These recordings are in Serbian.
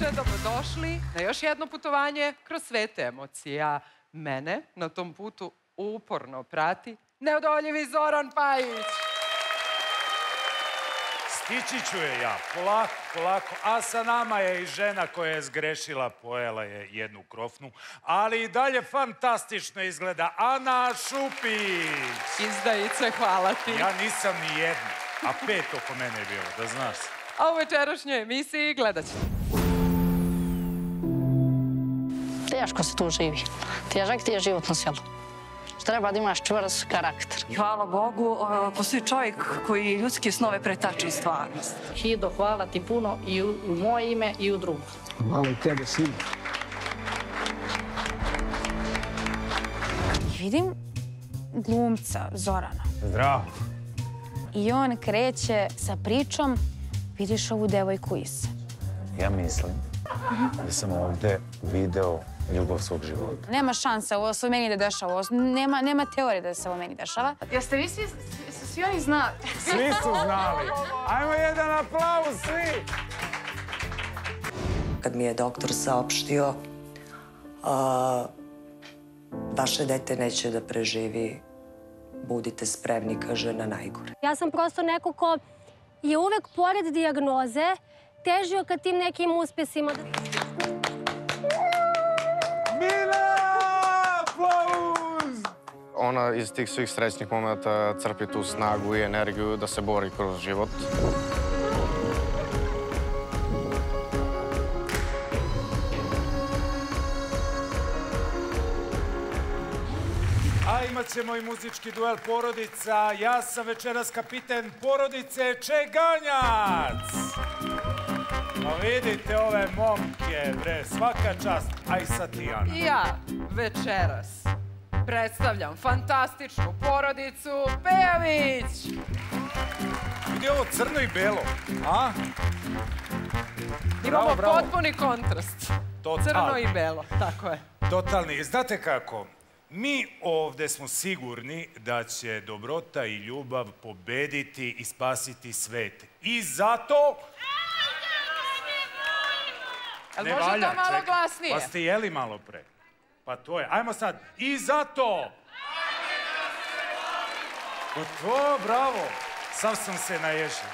veče, dobrodošli na još jedno putovanje kroz svet emocija. Mene na tom putu uporno prati neodoljivi Zoran Pajić. Stići ću je ja, polako, polako. A sa nama je i žena koja je zgrešila, pojela je jednu krofnu, ali i dalje fantastično izgleda Ana Šupić. Izdajice, hvala ti. Ja nisam ni jedna, a 5 oko mene je bilo, da znaš. A u večerašnjoj emisiji gledat ćete. Teško se tu živi. Težak ti je život na selu. Treba da imaš čvrst karakter. Hvala Bogu, postoji čovjek koji ljudske snove pretači u stvarnost. Hido, hvala ti puno i u moje ime i u drugo. Hvala i tebe, sine. Vidim glumca Zorana. Zdravo. I on kreće sa pričom, vidiš ovu devojku Isa. Ja mislim da sam ovde video ljubav svog života. Nema šanse, ovo se u meni da dešava. Nema teorije da se ovo meni dešava. Jeste vi svi oni znali? Svi su znali. Ajmo jedan aplauz, svi! Kad mi je doktor saopštio vaše dete neće da preživi, budite spremni, kaže, na najgore. Ja sam prosto neko ko je uvek pored dijagnoze težio ka tim nekim uspesima. Mila! Aplauz! Ona iz tih svih srećnih momenta crpi tu snagu i energiju da se bori kroz život. A imat ćemo i muzički duel porodica. Ja sam večeras kapiten porodice Čeganjac. Pa vidite ove momke, bre, svaka čast, a i sad ti, Ana. Ja večeras predstavljam fantastičnu porodicu Pejović. Vidi ovo crno i belo, a? Imamo bravo. potpuni kontrast. Crno i belo, tako je. Totalni. Znate kako? Mi ovde smo sigurni da će dobrota i ljubav pobediti i spasiti svet. I zato... Ali može to malo glasnije? Pa ste jeli malo pre. Pa to je. Ajmo sad. I zato... Pa to, bravo. Sam sam se naježio.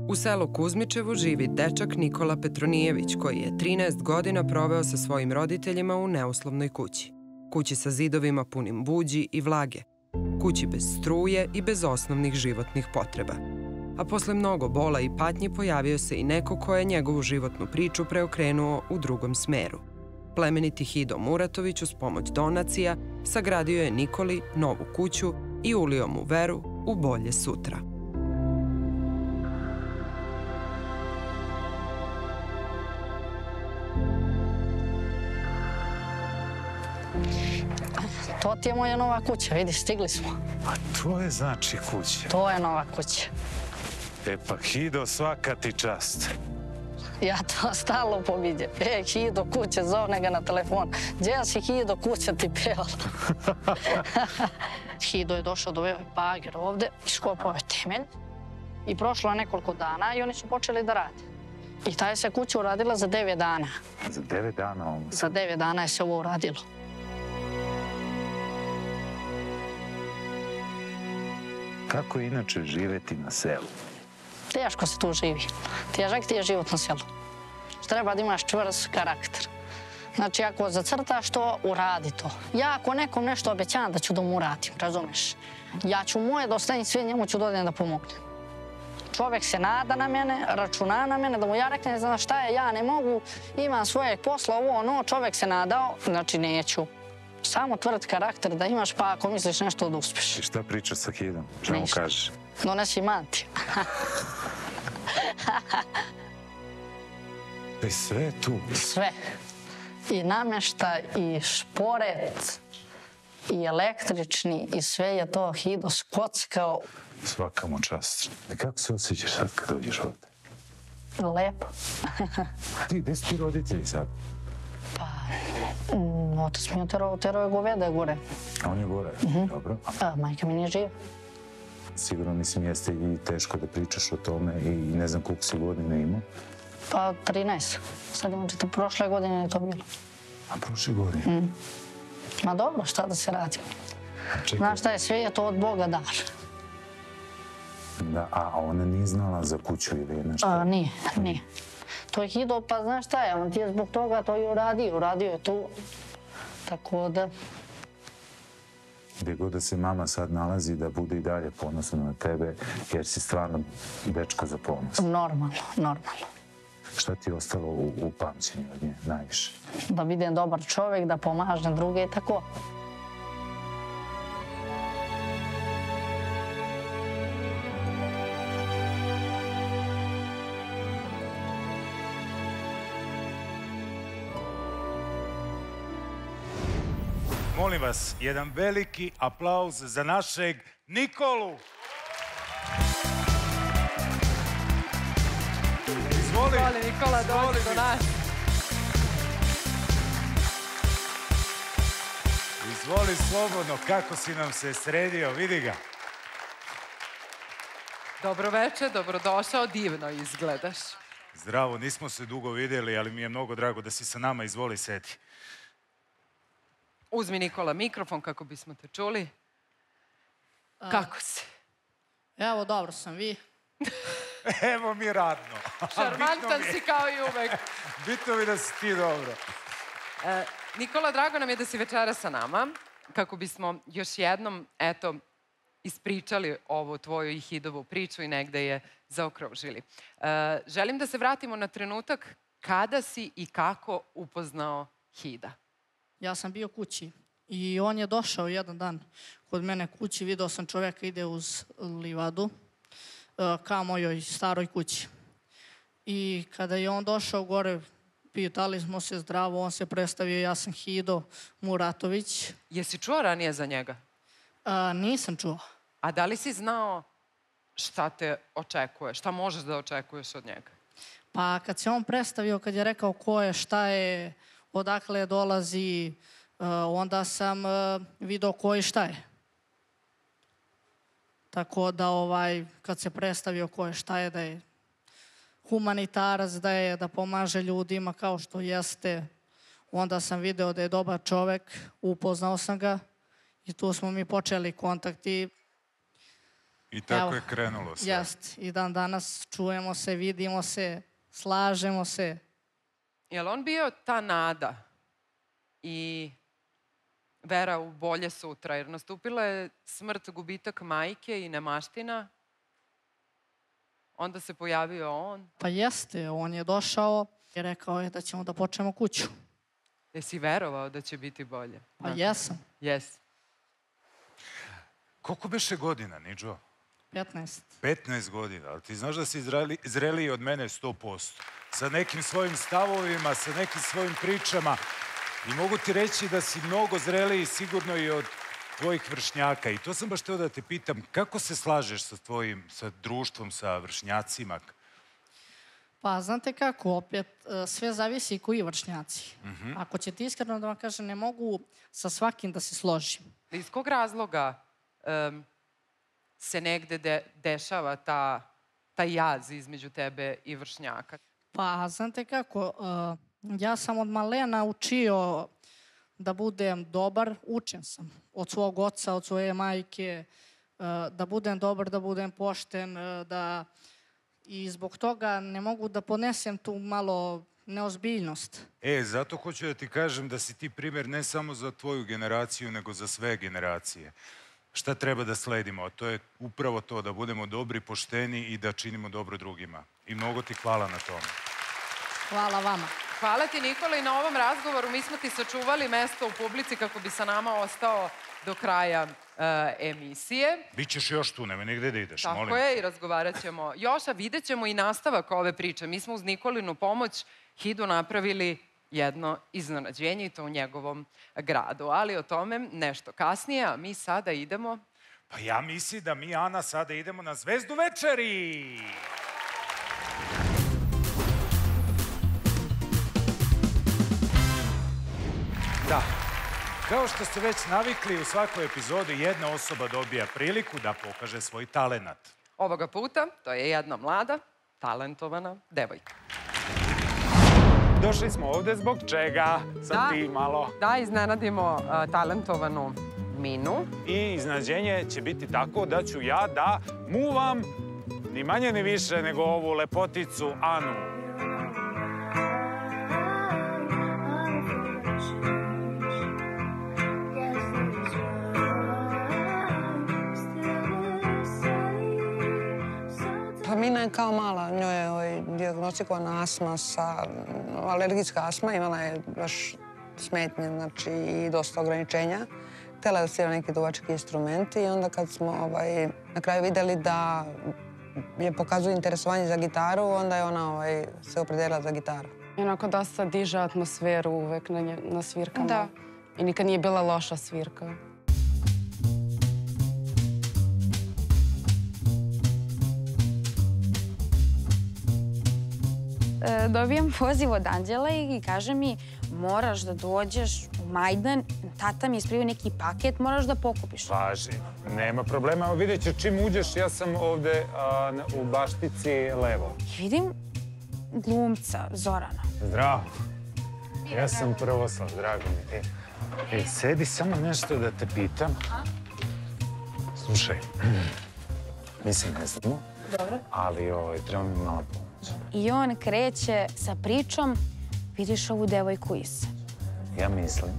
U selu Kuzmičevu živi dečak Nikola Petronijević, koji je 13 godina proveo sa svojim roditeljima u neuslovnoj kući. Kući sa zidovima punim buđi i vlage. Kući bez struje i bez osnovnih životnih potreba. A posle mnogo bola i patnji pojavio se i neko ko je njegovu životnu priču preokrenuo u drugom smeru. Plemeniti Hido Muratović uz pomoć donacija sagradio je Nikoli novu kuću i ulio mu veru u bolje sutra. To ti je moja nova kuća, vidi, stigli smo. A to je znači kuća. To je nova kuća. E pa, Hido, svaka ti čast. Ja to stalno povidim. Hido, kuća, zovne ga na telefon. Gdje si, Hido, kuća ti pevala? Hido je došao do bager ovde, iskopao je temelj i prošlo nekoliko dana i oni su počeli da rade. I taj se kuća uradila za 9 dana. Za 9 dana ovo? Za 9 dana je se ovo uradilo. Kako je inače živeti na selu? Teško se tu živi. Težak ti je život na selu. Treba da imaš čvrst karakter. Znači, ako zacrtaš to, uradi to. Ja ako nekom nešto obećam da ću da mu uradim, razumeš? Ja ću moje da ostavim sve, njemu ću dodajem da pomognem. Čovek se nada na mene, računa na mene, da mu ja reknem, ne znam šta je, ja ne mogu, imam svojeg posla, ovo, ono, čovek se nadao, znači neću. Samo tvrd karakter da imaš, pa ako misliš nešto da uspeš. I šta pričaš sa Hidom? Šta mu kažeš? Donesi manti. I sve je tu? Sve. I namještaj, i šporet, i električni, i sve je to Hido skockao. Svaka mu čast. I kako se osjećaš sad kad dođeš ovde? Lepo. Ti, gde su ti roditelji sad? Pa, Otac mi je oterao je goveda gore. A on je gore? Dobro. Majka mi nije živa. Sigurno, mislim, jeste i teško da pričaš o tome i ne znam koliko si godina imao. Pa 13. Sad imam prošle godine je to bilo. A prošle godine? Ma dobro, šta da se radi? Znaš šta je, sve je to od Boga dar. Da, a ona nije znala za kuću ili nešto? Nije. To je Hido, pa znaš šta je, on ti je zbog toga to i uradio je tu. Tako da... Gdje god da se mama sad nalazi, da bude i dalje ponosna na tebe, jer si stvarno dečka za ponos. Normalno. Šta ti je ostalo u pamćenju od nje najviše? Da budem dobar čovjek, da pomažem druge i tako. Molim vas, jedan veliki aplauz za našeg Nikolu. Izvoli. Nikola, dođi do nas. Izvoli slobodno, kako si nam se sredio, vidi ga. Dobro večer, dobrodošao, divno izgledaš. Zdravo, nismo se dugo vidjeli, ali mi je mnogo drago da si sa nama, izvoli, sedi. Uzmi, Nikola, mikrofon kako bismo te čuli. Kako si? Evo, dobro sam, vi? Evo mi radno. Šarmantan si kao i uvek. Bitno mi da si ti dobro. Nikola, drago nam je da si večera sa nama, kako bismo još jednom, eto, ispričali ovu tvoju i Hidovu priču i negde je zaokružili. Želim da se vratimo na trenutak kada si i kako upoznao Hida. Ja sam bio kući i on je došao jedan dan kod mene kući, video sam čovjeka ide uz livadu ka mojoj staroj kući. I kada je on došao gore, pitali smo se zdravo, on se predstavio, ja sam Hido Muratović. Jesi čuo ranije za njega? Nisam čuo. A da li si znao šta te očekuje, šta možeš da očekuješ od njega? Pa kad se on predstavio, kad je rekao ko je, šta je, odakle dolazi, onda sam vidio ko i šta je. Tako da kad se predstavio ko je šta je, da je humanitarac, da pomaže ljudima kao što jeste, onda sam video da je dobar čovek, upoznao sam ga i tu smo mi počeli kontakti. I tako je krenulo sve. Jest, i dan danas čujemo se, vidimo se, slažemo se. Je li on bio ta nada i vera u bolje sutra? Jer nastupila je smrt, gubitak majke i nemaština. Onda se pojavio on. Pa jeste, on je došao i rekao je da ćemo da počnemo kuću. Jesi verovao da će biti bolje? Pa jesam. Jesi. Koliko beše godina, Nidžo? 15. 15 godina, ali ti znaš da si zreliji od mene 100%. Sa nekim svojim stavovima, sa nekim svojim pričama. I mogu ti reći da si mnogo zreliji sigurno i od tvojih vršnjaka. I to sam baš htio da te pitam, kako se slažeš sa društvom, sa vršnjacima? Pa, znate kako, opet, sve zavisi i koji vršnjaci. Ako ćete iskreno da vam kažem, ne mogu sa svakim da se složim. Iz kog razloga se negde dešava taj jaz između tebe i vršnjaka? Pa, znate kako, ja sam od malena učio da budem dobar, učen sam od svog oca, od svoje majke, da budem dobar, da budem pošten, i zbog toga ne mogu da ponesem tu malo neozbiljnost. Zato hoću da ti kažem da si ti primjer ne samo za tvoju generaciju, nego za sve generacije. Šta treba da sledimo? A to je upravo to, da budemo dobri, pošteni i da činimo dobro drugima. I mnogo ti hvala na tome. Hvala vama. Hvala ti, Nikola, i na ovom razgovoru. Mi smo ti sačuvali mesto u publici kako bi sa nama ostao do kraja emisije. Bićeš još tu, nema nigde da ideš, molim. Tako je, i razgovarat ćemo još, a vidjet ćemo i nastavak ove priče. Mi smo uz Nikolinu pomoć Hidu napravili jedno iznenađenje i to u njegovom gradu. Ali o tome nešto kasnije, a mi sada idemo... Pa ja mislim da mi, Ana, sada idemo na Zvezdu večeri! Da. Kao što ste već navikli, u svakoj epizodi jedna osoba dobija priliku da pokaže svoj talenat. Ovoga puta to je jedna mlada, talentovana devojka. Došli smo ovde zbog čega? Sad ti malo. Da, iznenadimo talentovanu Minu. I iznenađenje će biti tako da ću ja da muvam ni manje ni više nego ovu lepoticu Anu. Pa Mina je kao mala, njoj je dijagnostikovana astma, alergijska astma, imala je baš smetnje, znači i dosta ograničenja. Htjela da svira neki duvački instrumenti i onda kad smo na kraju vidjeli da je pokazuje interesovanje za gitaru, onda je ona se opredelila za gitaru. I onako dosta diže atmosferu uvek na svirkama. Da. I nikad nije bila loša svirka. Dobijem poziv od Anđela i kaže mi moraš da dođeš u Majdan, tata mi je ispravio neki paket, moraš da pokupiš. Važi, nema problema. Vidjet ću čim uđeš, ja sam ovde u baštici levo. Vidim glumca Zorana. Zdravo. Ja sam Prvoslav, drago mi. Sedi samo nešto da te pitam. Slušaj, mislim ne znamo, ali treba mi malo pomoć. I on kreće sa pričom, vidiš ovu devojku Isa. Ja mislim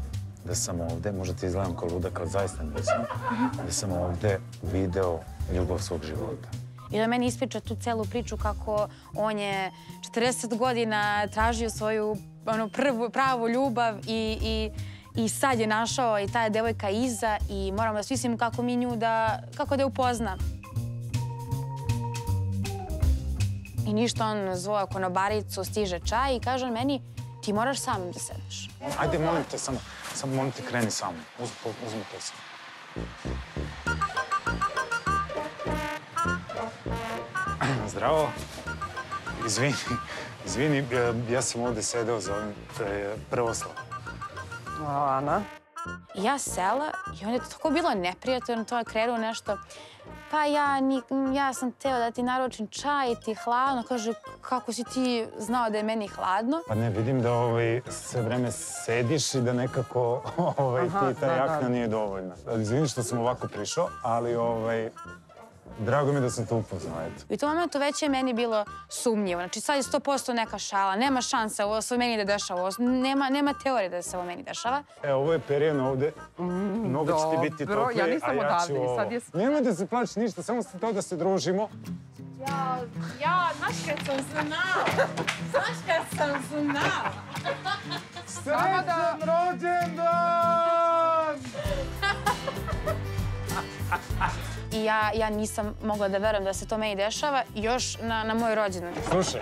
da sam ovde, možda ti izgledam kao ludak, ali zaista nisam, da sam ovde video ljubav svog života. I da meni ispriča tu celu priču kako on je 40 godina tražio svoju pravu ljubav i sad je našao i ta devojka Iza i moramo da smislimo kako mi nju kako da je upozna. I ništa, on zvoja konobaricu, stiže čaj i kaže meni ti moraš sam da sedneš. Ajde, molim te, samo molim te, kreni sam. Uzmi to sam. Zdravo. Izvini, ja sam ovde sedeo za ovim Prvoslav. Ana. Ja sela i onda je tako bilo neprijatno, to je krenuo nešto. Pa ja sam teo da ti naručim čaj, ti hladno. Kaže, kako si ti znao da je meni hladno? Pa ne, vidim da sve vreme sediš i da nekako ti ta jakna nije dovoljna. Izvini što sam ovako prišao, ali drago mi je da sam to upoznao. I u tom momentu već je meni bilo sumnjivo. Znači sad je 100% neka šala, nema šanse ovo se meni da dešava, nema teorije da se ovo meni dešava. Ovo je perijan ovde, mnogo će ti biti tople, ja nisam a ja ću odavde. ovo. Nemoj da se plaći ništa, samo to da se družimo. Znaš kad sam znala. Srećan rođendan! I ja nisam mogla da verujem da se to meni dešava još na moj rođendan. Slušaj,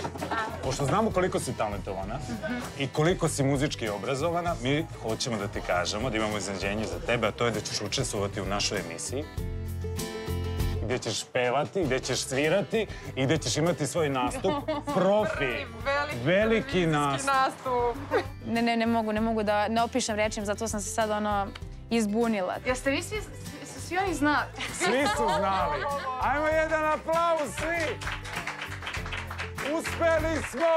pošto znamo koliko si talentovana i koliko si muzički obrazovana, mi hoćemo da ti kažemo da imamo iznenađenje za tebe, a to je da ćeš učestvovati u našoj emisiji, gde ćeš pevati, gde ćeš svirati i gde ćeš imati svoj nastup. Profi, veliki nastup. Ne mogu da ne opišem rečima, zato sam se sad izbunila. Jeste vi svi oni znali? Svi su znali. Ajmo jedan aplauz svi. Uspeli smo!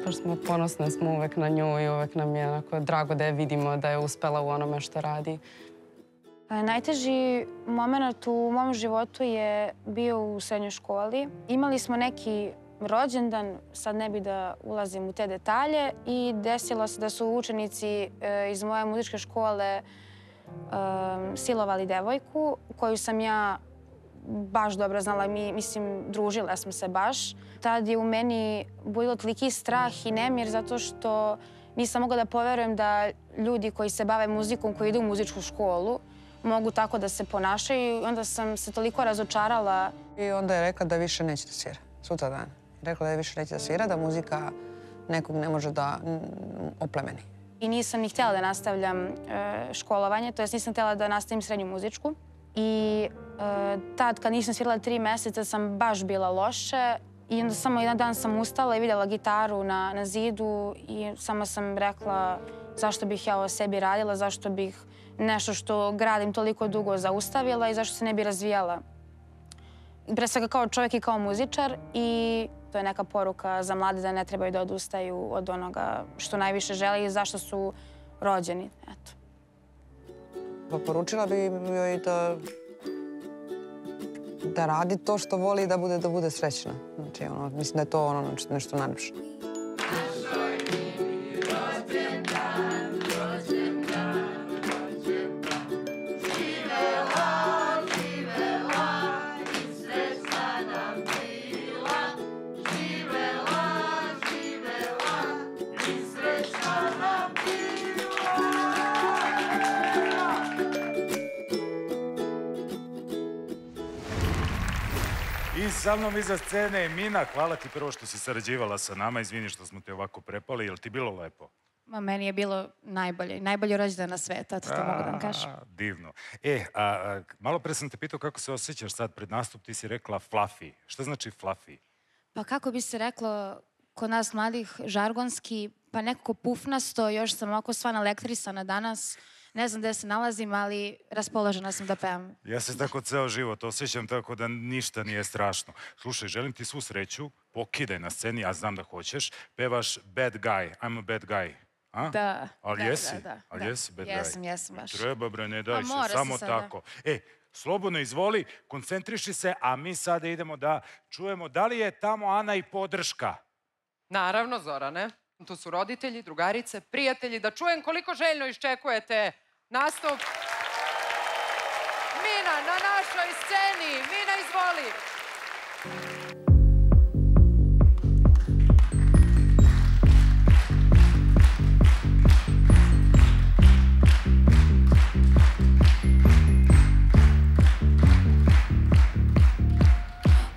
Baš smo ponosne smo uvek na nju i uvek nam je drago da je vidimo da je uspela u onome što radi. Najteži moment u mom životu je bio u srednjoj školi. Imali smo neki rođendan, sad ne bi da ulazim u te detalje, i desilo se da su učenici iz moje muzičke škole silovali devojku koju sam ja baš dobro znala, mislim, družile smo se baš. Tad je u meni budilo toliki strah i nemir zato što nisam mogla da poverujem da ljudi koji se bave muzikom, koji idu u muzičku školu, mogu tako da se ponašaju i onda sam se toliko razočarala. I onda je rekla da više neće da svira, sutra dan. Rekla da više neće da svira, da muzika nekog ne može da oplemeni. I nisam ni htjela da nastavljam školovanje, to jest nisam htjela da nastavim srednju muzičku. I Tad kad nisam svirala 3 meseca sam baš bila loše i onda samo jedan dan sam ustala i vidjela gitaru na zidu i samo sam rekla zašto bih ja o sebi radila, zašto bih nešto što gradim toliko dugo zaustavila i zašto se ne bi razvijala. Pre svega kao čovjek i kao muzičar i to je neka poruka za mlade da ne trebaju da odustaju od onoga što najviše žele i zašto su rođeni. Eto. Pa poručila bi joj da radi to što voli i da bude srećna. Znači, mislim da je to nešto najljepše. I sa mnom iza scene je Mina. Hvala ti prvo što si sarađivala sa nama. Izvini što smo te ovako prepali. Je li ti bilo lepo? Meni je bilo najbolje. Najbolje rođendan na svetu, to mogu da vam kažem. Divno. Malo pre sam te pitao kako se osjećaš sad pred nastup. Ti si rekla fluffy. Šta znači fluffy? Pa kako bi se reklo kod nas mladih žargonski, pa nekako pufnasto, još sam ovako sva naelektrisana danas. Ne znam gde se nalazim, ali raspoložena sam da pevam. Ja se tako ceo život osjećam tako da ništa nije strašno. Slušaj, želim ti svu sreću, pokidaj na sceni, ja znam da hoćeš, pevaš Bad Guy, I'm a bad guy. Da. Ali jesi? Ali jesi bad guy? Jesam baš. Treba bre, ne daj se, samo tako. Slobodno izvoli, koncentriši se, a mi sada idemo da čujemo da li je tamo Ana i podrška. Naravno, Zorane. Tu su roditelji, drugarice, prijatelji. Da čujem koliko željno iščekujete nastup. Mina na našoj sceni. Mina, izvoli.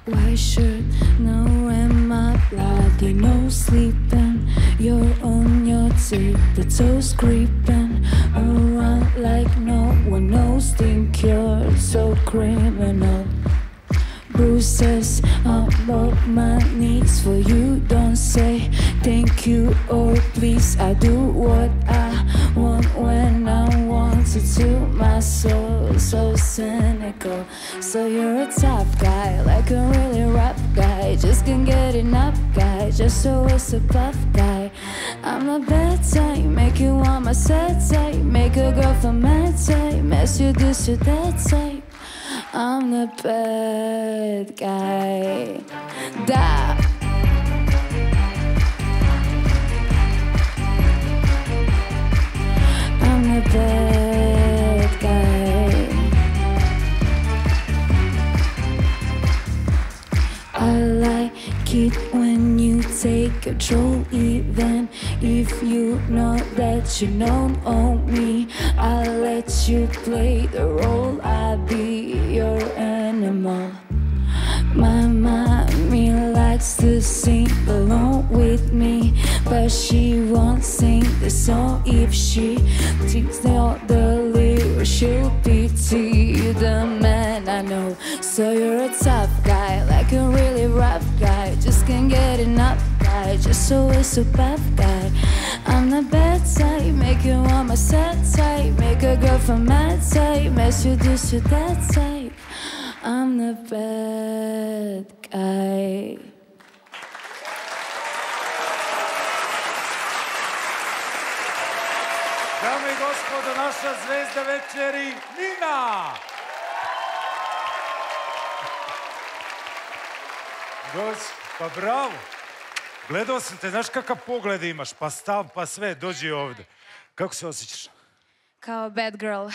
White shirt, no am I bloody, no sleeping. You're on your tiptoes creeping around like no one knows. Think you're so criminal. Bruises on both my knees for you. Don't say thank you or please. I do what I want when I want to. My soul so cynical. So you're a tough guy, like a really rough guy. Just can't get enough guy, just always a buff guy. I'm a bad type, make you want my sad type. Make a girl from my type, mess you this or that type. I'm the bad guy. Da. I'm the bad guy. I like it when you take control, even if you know that you don't own me. I'll let you play the role, I'll be your animal. My mommy likes to sing along with me, but she won't sing the song if she thinks all the lyrics. She'll pity the man I know. So you're a tough guy, like a really rough guy. Just can't get enough guy, just always so bad guy. I'm the bad type, make you want my sad type. Make a girl from my type, mess you this or that type. I'm the bad guy. Dame i gospodo, naša zvezda večeri, Mina! Dođi, pa bravo. Gledao sam te, znaš kakav pogled imaš, pa stav, pa sve, dođi ovde. Kako se osjećaš? Kao bad girl.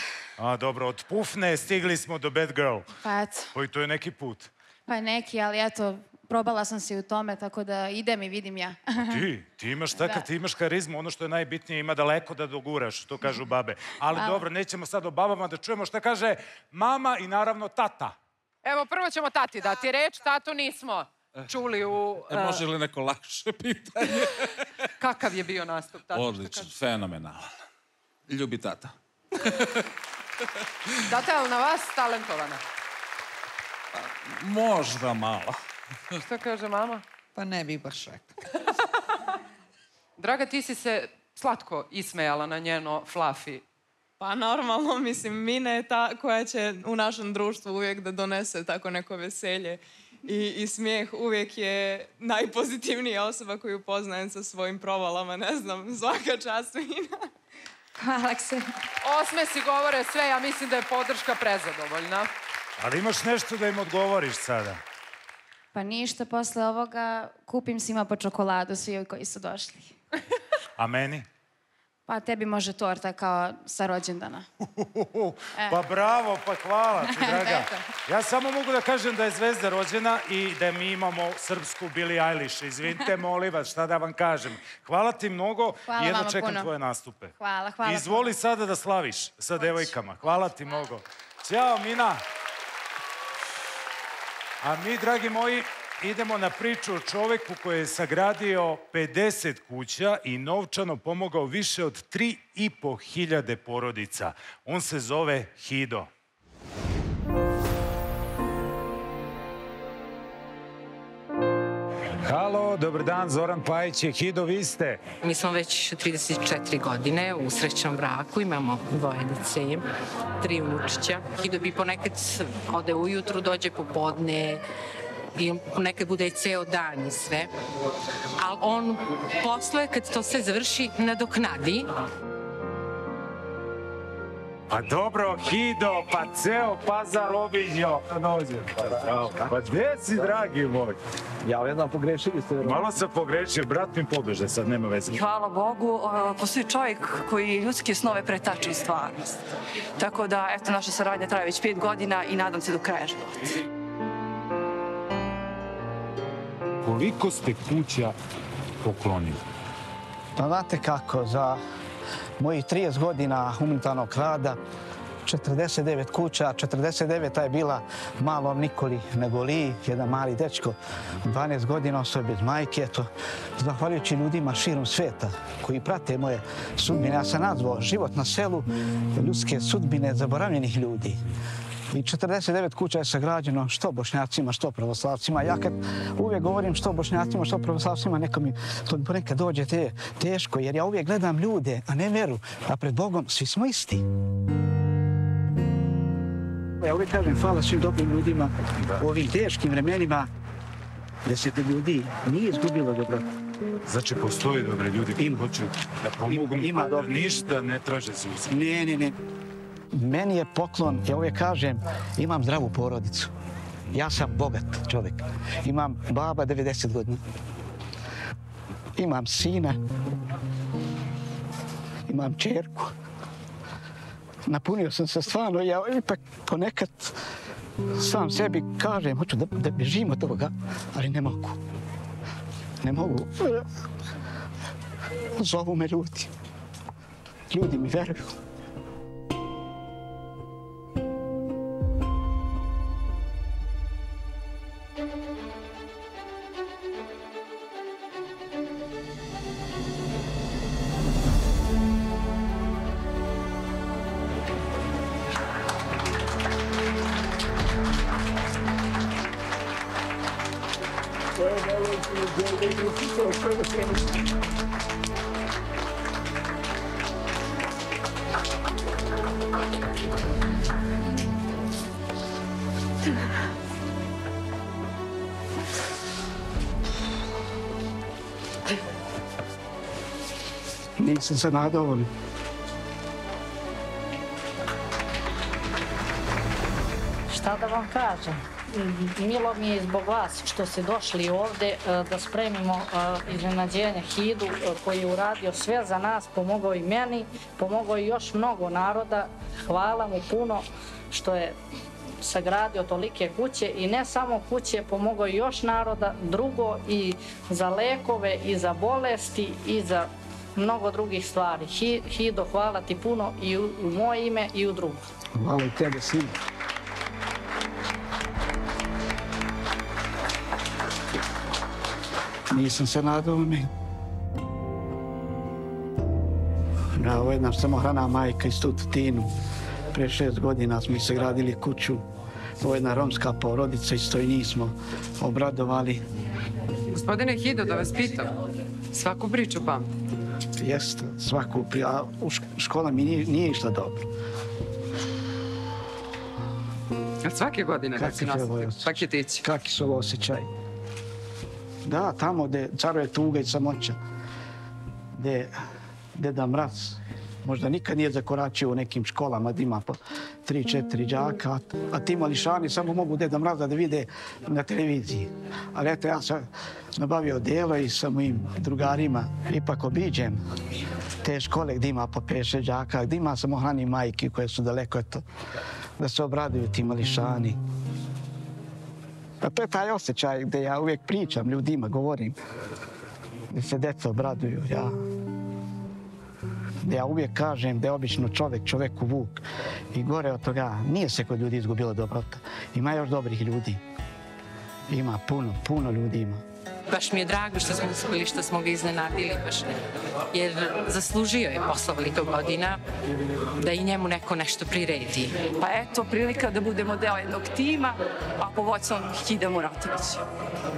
Dobro, od pufne stigli smo do bad girl. Pa eto. Pa i to je neki put. Pa neki, ali eto, probala sam se u tome, tako da idem i vidim ja. Ti imaš takav, ti imaš karizmu, ono što je najbitnije, ima daleko da doguraš, to kažu babe. Ali dobro, nećemo sad o babama da čujemo šta kaže mama i naravno tata. Evo, prvo ćemo tati dati reč, tatu nismo čuli u... Može li neko lakše pitanje? Kakav je bio nastup, tata? Odličan, fenomenalan. Ljubi tata. Tata, je li na vas talentovana? Možda malo. Šta kaže mama? Pa ne bih baš rekla. Draga, ti si se slatko ismejala na njeno fluffy. Pa normalno, mislim, Mina je ta koja će u našem društvu uvijek da donese tako neko veselje i smijeh. Uvijek je najpozitivnija osoba koju poznajem sa svojim provalama, ne znam, svaka čast Mina. Hvala se. Osmesi govore sve, ja mislim da je podrška prezadovoljna. Ali imaš nešto da im odgovoriš sada? Pa ništa, posle ovoga kupim svima po čokoladu, svi koji su došli. A meni? Pa tebi može torta kao sa rođendana. Pa bravo, pa hvala ti, draga. Ja samo mogu da kažem da je Zvezda rođena i da mi imamo srpsku Billie Eilish. Izvinite, molim vas, šta da vam kažem. Hvala ti mnogo i jedno čekam tvoje nastupe. Hvala. Izvoli sada da slaviš sa devojkama. Hvala ti mnogo. Ćao, Mina. A mi, dragi moji, idemo na priču o čoveku koji je sagradio 50 kuća i novčano pomogao više od 3.500 porodica. On se zove Hido. Halo, dobar dan, Zoran Pajić je. Hido, vi ste? Mi smo već 34 godine u srećnom braku, imamo 2 dece, 3 unučića. Hido bi ponekad ode ujutru, dođe popodne, i nekad bude i ceo dan i sve. Ali on posle, kad to sve završi, nadoknadi. Pa dobro, Hido, pa ceo Pazar obiđo. Pa gde si, dragi moj? Ja jednom pogrešili ste. Malo sam pogrešio, brat mi pobeže, sad nema veze. Hvala Bogu, postoji čovjek koji ljudske snove pretači stvarnost. Tako da, eto, naša saradnja traje već 5 godina i nadam se do kraja života. Koliko ste kuća poklonili? Pa znate kako, za mojih 30 godina humanitarnog rada, 49 kuća, 49 je bila malom Nikoli Negoliji, jedan mali dečko, 12 godina osobe bez majke, eto, zahvaljujući ljudima širom sveta koji prate moje sudbine. Ja sam nazvao život na selu, ljudske sudbine zaboravljenih ljudi. I 49 kuća je sagrađeno što Bošnjacima, što pravoslavcima. Ja kad uvijek govorim što Bošnjacima, što pravoslavcima, to mi ponekad dođe teško, jer ja uvijek gledam ljude, a ne veru, a pred Bogom svi smo isti. Ja uvijek kažem hvala svim dobrim ljudima u ovim teškim vremenima, 10 ljudi nije izgubilo dobro. Znači, postoje dobre ljudi koji hoću da pomogu, a ništa ne traže za uzem. Ne. Meni je poklon, ja uvijek kažem, imam zdravu porodicu. Ja sam bogat čovjek. Imam baba 90 godina. Imam sina. Imam čerku. Napunio sam se stvarno, ja ipak ponekad sam sebi kažem, hoću da bežim od toga, ali ne mogu. Ne mogu. Zovu me ljudi. Ljudi mi veruju. Nisam se nadao. Šta da vam kažem? Milo mi je zbog vas što ste došli ovde da spremimo iznenađenje Hidu koji je uradio sve za nas, pomogao i meni, pomogao i još mnogo naroda. Hvala mu puno što je sagradio tolike kuće i ne samo kuće, pomogao i još naroda, drugo i za lekove i za bolesti i za mnogo drugih stvari. Hido, hvala ti puno i u moje ime i u drugo. Hvala i tebe, sine. Nisam se nadao mi. Ovo je jedna samohrana majka iz Tutinu. Pre 6 godina smo sagradili kuću Ovo je jedna romska porodica, isto i njih smo obradovali. Gospodine Hido, da vas pitam, svaku priču pamtite? Jeste, svaku priču, a u škola mi nije išla dobro. A svake godine da si nosite paketići? Kakvi su ovo osjećaji? Da, tamo gde caruje tuga i samoća. Gde Deda Mraz možda nikad nije zakoračio u nekim školama gdje ima po 3-4 đaka, a ti mališani samo mogu Deda Mraza da vide na televiziji. Ali eto, ja sam nabavio delo i sa mojim drugarima ipak obiđem te škole gdje ima po 5-6 đaka, gdje ima samohrani majki koje su daleko, eto, da se obraduju ti mališani. A to je taj osjećaj gdje ja uvijek pričam ljudima, govorim, gdje se deca obraduju. Ja uvijek kažem da je obično čoveku vuk. I gore od toga nije se kod ljudi izgubila dobrota. Ima još dobrih ljudi. Ima puno ljudi ima. Baš mi je drago što smo uspjeli, što smo ga iznenadili baš. Jer zaslužio je posle ovoliko godina da i njemu neko nešto priredi. Pa eto, prilika da budemo deo jednog tima, a po vođstvom Hida Muratovića.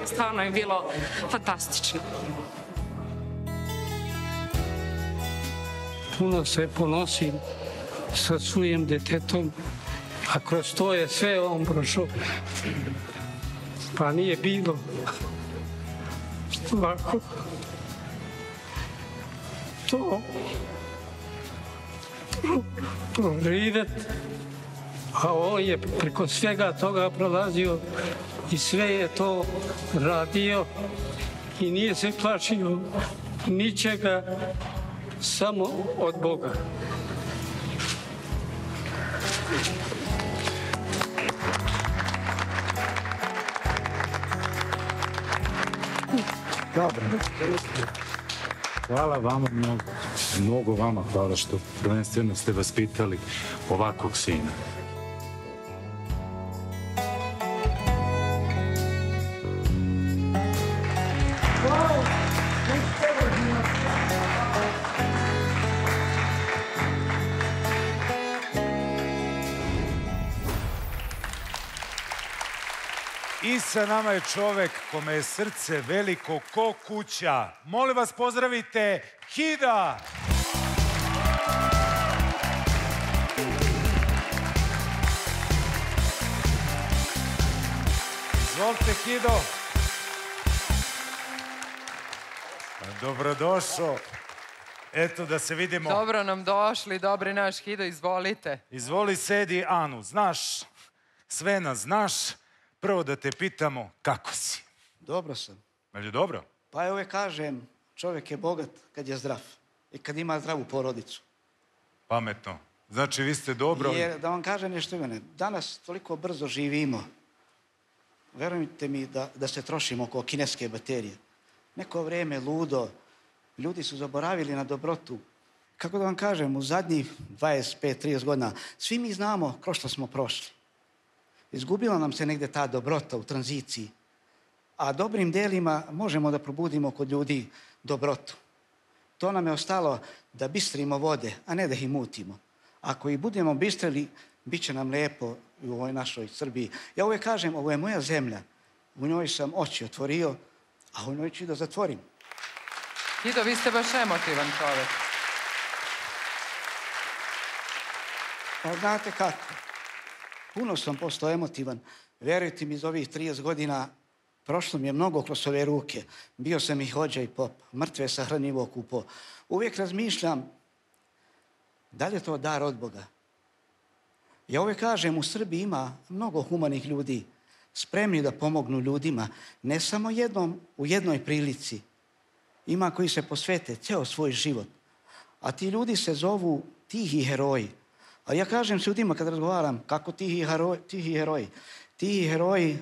Stvarno je bilo fantastično. Puno se ponosim sa svojim detetom, a kroz to je sve on prošao. Pa nije bilo lako to proživjeti, a on je preko svega toga prolazio i sve je to radio i nije se plašio ničega, samo od Boga. Dobro. Hvala vama mnogo vama hvala što prvenstveno ste vaspitali ovakvog sina. I sa nama je čovek kome je srce veliko ko kuća. Molim vas, pozdravite Hida! Izvolite, Hido. Dobrodošao. Eto, da se vidimo. Dobro nam došli, dobri naš Hido, izvolite. Izvoli, sedi, Anu. Znaš, sve nas znaš. Prvo da te pitamo, kako si? Dobro sam. Je li dobro? Pa ja uvijek kažem, čovjek je bogat kad je zdrav i kad ima zdravu porodicu. Pametno. Znači, vi ste dobro... Jer, da vam kažem nešto, Ivane, danas toliko brzo živimo. Verujte mi da se trošimo oko kineske baterije. Neko vrijeme ludo, ljudi su zaboravili na dobrotu. Kako da vam kažem, u zadnjih 25-30 godina, svi mi znamo kroz što smo prošli. Izgubila nam se negdje ta dobrota u tranziciji, a dobrim delima možemo da probudimo kod ljudi dobrotu. To nam je ostalo da bistrimo vode, a ne da ih mutimo. Ako ih budemo bistrili, bit će nam lijepo u ovoj našoj Srbiji. Ja uvijek kažem, ovo je moja zemlja, u njoj sam oči otvorio, a u njoj ću i da zatvorim. Hido, vi ste baš emotivan čovjek. Pa znate kako? Puno sam postao emotivan. Verujte mi, iz ovih 30 godina prošlo mi je mnogo kroz ove ruke. Bio sam i hođa i pop. Mrtve sahranjivo kupo. Uvijek razmišljam da li je to dar od Boga. Ja uvijek kažem, u Srbiji ima mnogo humanih ljudi, spremni da pomognu ljudima, ne samo u jednoj prilici. Ima koji se posvete ceo svoj život. A ti ljudi se zovu tihi heroji. A ja kažem s ljudima kad razgovaram, kako tihi heroji? Tihi heroji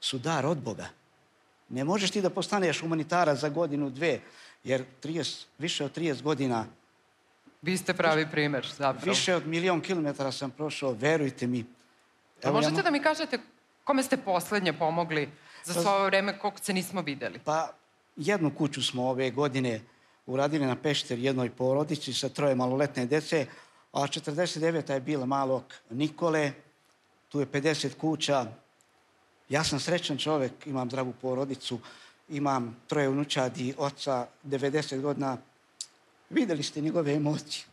su dar od Boga. Ne možeš ti da postaneš humanitarac za godinu, dve, jer više od 30 godina... Vi ste pravi primjer, zapravo. Više od 1.000.000 kilometara sam prošao, verujte mi. A možete da mi kažete kome ste posljednje pomogli za svo ovo vreme koliko se nismo vidjeli? Pa, jednu kuću smo ove godine uradili na Pešter jednoj porodici sa 3 maloletne dece, a 49. je bila malog Nikole. tu je 50 kuća. Ja sam srećan čovjek, imam zdravu porodicu, imam 3 unučadi, oca, 90 godina. Vidjeli ste njegove emocije.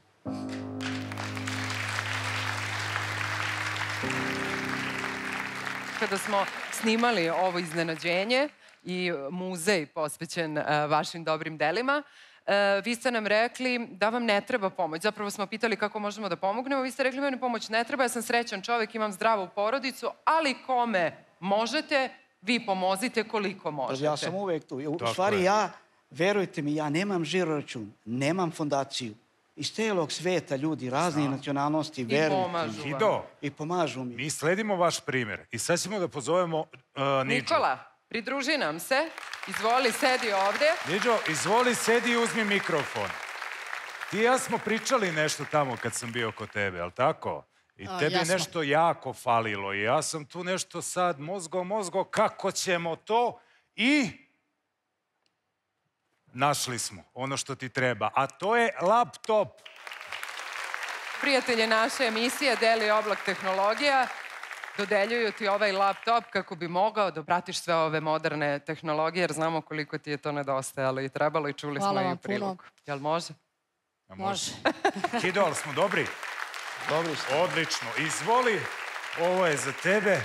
Kada smo snimali ovo iznenađenje i muzej posvećen vašim dobrim delima, vi ste nam rekli da vam ne treba pomoć. Zapravo smo pitali kako možemo da pomognemo. Vi ste rekli, meni pomoć ne treba, ja sam srećan čovjek, imam zdravu porodicu, ali kome možete, vi pomozite koliko možete. Ja sam uvek tu. U stvari ja, verujte mi, ja nemam žiroračun, nemam fondaciju. Iz celog sveta ljudi, raznih nacionalnosti, verujte mi. Hido, i pomažu mi. Mi sledimo vaš primjer i sad ćemo da pozovemo Niđu. Nikola, pridruži nam se. Izvoli, sedi ovde. Niđo, izvoli, sedi i uzmi mikrofon. Ti i ja smo pričali nešto tamo kad sam bio kod tebe, ali tako? I tebi je nešto jako falilo i ja sam tu nešto sad mozgo, kako ćemo to i našli smo ono što ti treba, a to je laptop. Prijatelje naše emisije Deli oblak tehnologija dodeljuju ti ovaj laptop kako bi mogao da pratiš sve ove moderne tehnologije, jer znamo koliko ti je to nedostajalo i trebalo i čuli smo i u prilogu. Jel može? Može. Hido, ali smo dobri? Dobri smo. Odlično. Izvoli, ovo je za tebe.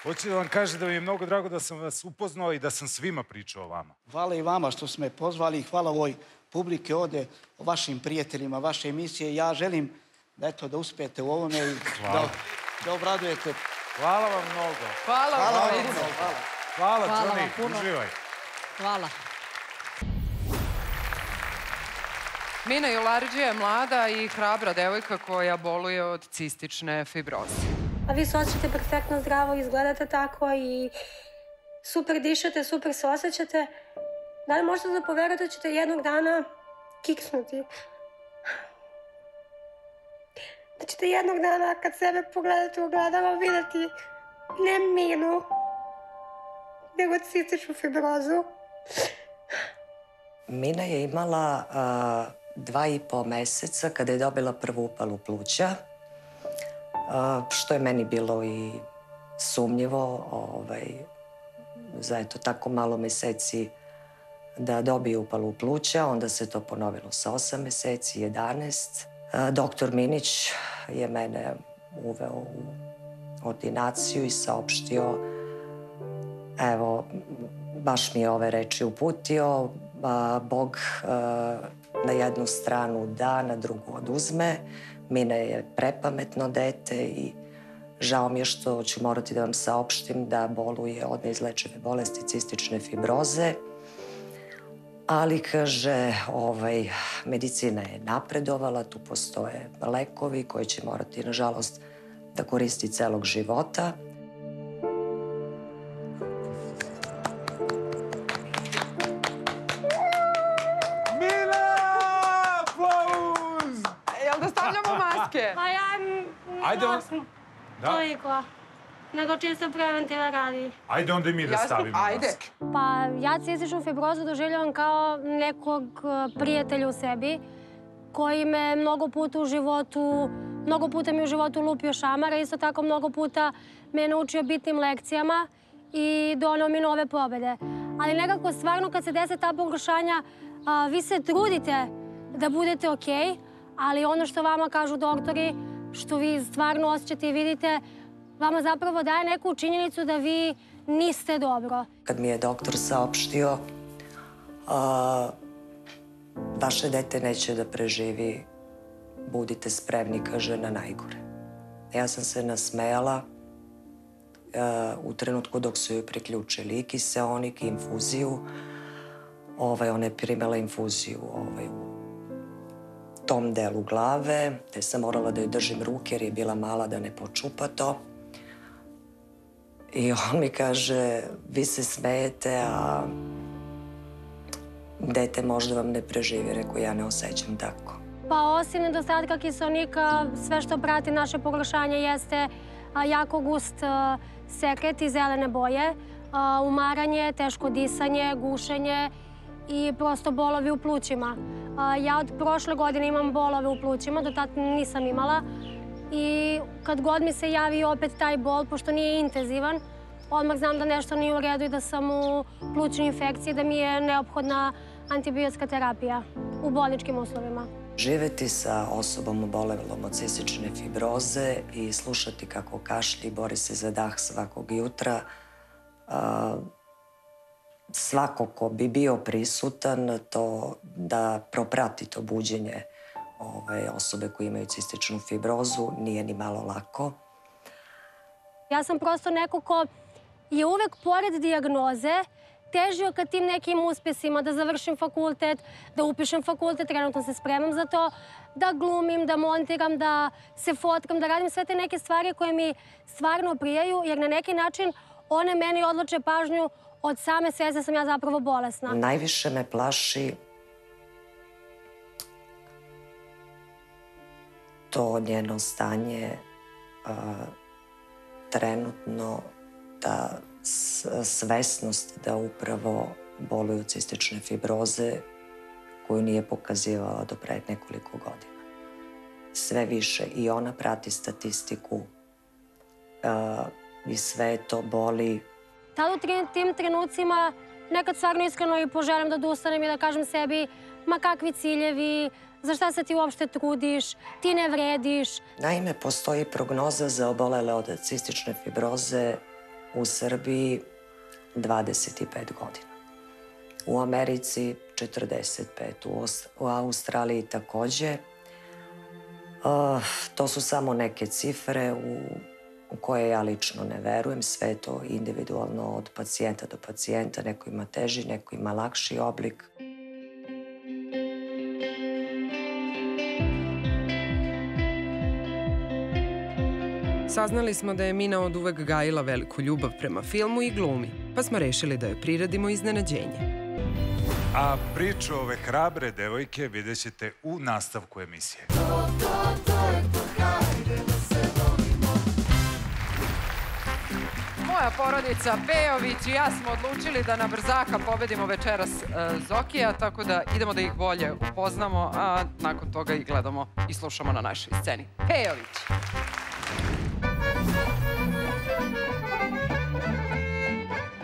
Hoću da vam kažem da mi je mnogo drago da sam vas upoznao i da sam svima pričao o vama. Hvala i vama što ste me pozvali i hvala ovoj publike ovde, o vašim prijateljima, vaše emisije. Ja želim da uspijete u ovome i da obradujete. Hvala vam mnogo. Hvala vam. Hvala, Toni. Uživaj. Hvala. Mina Jolariđija je mlada i hrabra devojka koja boluje od cistične fibroze. A vi se osjećate perfektno zdravo, izgledate tako i super dišete, super se osjećate. Da li možete da poverujete da ćete jednog dana kiksnuti? Da ćete jednog dana kad sebe pogledate u ogledalo vidjeti ne Minu, nego cističnu fibrozu. Mina je imala 2,5 meseca kada je dobila prvu upalu pluća, što je meni bilo i sumnjivo za eto tako malo meseci da dobije upalu pluća, onda se to ponovilo sa 8 meseci, 11. Doktor Minić je mene uveo u ordinaciju i saopštio, evo, baš mi je ove reči uputio, Bog na jednu stranu da, na drugu oduzme. Mina je prepametno dete i žao mi je što ću morati da vam saopštim da boluje od neizlečive bolesti cistične fibroze. Ali, kaže, medicina je napredovala, tu postoje lekovi koji će morati, nažalost, da koristi celog života. Jel da stavljamo maske? Pa ja Ajde on... toliko, nego čisto preventiva radi. Ajde onda i mi da stavimo maske. Pa ja cističnu fibrozu doživljavam kao nekog prijatelja u sebi koji me mnogo puta mi u životu lupio šamara, isto tako mnogo puta me naučio bitnim lekcijama i doneo mi nove pobede. Ali nekako stvarno kad se dese ta pogoršanja, vi se trudite da budete okej, ali ono što vama kažu doktori, što vi stvarno osjećate i vidite, vama zapravo daje neku činjenicu da vi niste dobro. Kad mi je doktor saopštio, vaše dete neće da preživi, budite spremni, kaže, na najgore. Ja sam se nasmejala u trenutku dok su joj priključili i kiseonik i infuziju. Ona je primala infuziju u tom delu glave, te sam morala da joj držim ruke jer je bila mala da ne počupa to. I on mi kaže, vi se smejete, a dete možda vam ne preživi. Rekao, ja ne osjećam tako. Pa osim nedostatka kiseonika, sve što prati naše pogoršanje jeste jako gust sekret i zelene boje, umaranje, teško disanje, gušenje i prosto bolovi u plućima. Ja od prošle godine imam bolove u plućima, do tada nisam imala I kad god mi se javi opet taj bol, pošto nije intenzivan, odmah znam da nešto nije u redu i da sam u plućnoj infekciji, da mi je neophodna antibiotska terapija u bolničkim uslovima. Živeti sa osobom obolelom od cistične fibroze i slušati kako kašlji, bori se za dah svakog jutra. Svako ko bi bio prisutan to da proprati to buđenje osobe koje imaju cističnu fibrozu nije ni malo lako. Ja sam prosto neko ko je uvek pored dijagnoze težio ka tim nekim uspesima, da završim fakultet, da upišem fakultet, trenutno se spremam za to, da glumim, da montiram, da se fotkam, da radim sve te neke stvari koje mi stvarno prijaju, jer na neki način one meni odloče pažnju od same svesti da sam ja zapravo bolesna. Najviše me plaši to njeno stanje trenutno, ta svesnost da upravo boluje od cistične fibroze koju nije pokazivala do pre nekoliko godina. Sve više i ona prati statistiku i sve to boli. Tad u tim trenucima nekad stvarno iskreno i poželim da odustanem i da kažem sebi ma kakvi ciljevi, za šta se ti uopšte trudiš, ti ne vrediš. Naime, postoji prognoza za obolele od cistične fibroze u Srbiji 25 godina. U Americi 45, u Australiji takođe. To su samo neke cifre u koje ja lično ne verujem. Sve je to individualno od pacijenta do pacijenta. Neko ima teži, neko ima lakši oblik. Saznali smo da je Mina od uvek gajila veliku ljubav prema filmu i glumi, pa smo rešili da joj priredimo iznenađenje. A priču ove hrabre devojke vidjet ćete u nastavku emisije. Moja porodica Pejović i ja smo odlučili da na brzaka pobedimo večeras Zokija, tako da idemo da ih bolje upoznamo, a nakon toga ih gledamo i slušamo na našoj sceni. Pejović.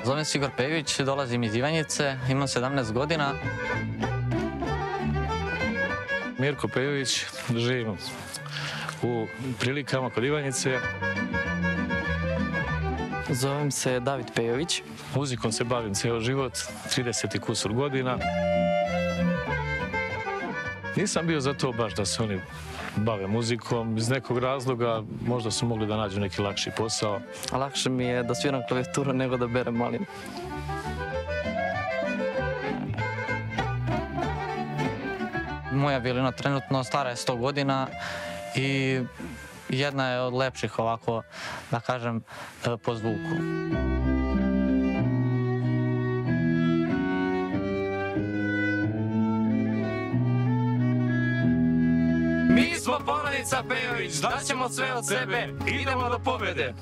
Zovem se Igor Pejović, dolazim iz Ivanjice, imam 17 godina. Mirko Pejović, živim u Prilikama kod Ivanjice. Zovem se David Pejović. Muzikom se bavim ceo život, 30 i kusur godina. Nisam bio za to baš da se oni bave muzikom. Iz nekog razloga možda su mogli da nađu neki lakši posao. Lakše mi je da sviram klavijaturu nego da berem malinu. Moja violina trenutno stara je 100 godina i jedna je od lepših ovako, da kažem, po zvuku. Mi smo porodica Pejović, daćemo sve od sebe, idemo do pobede.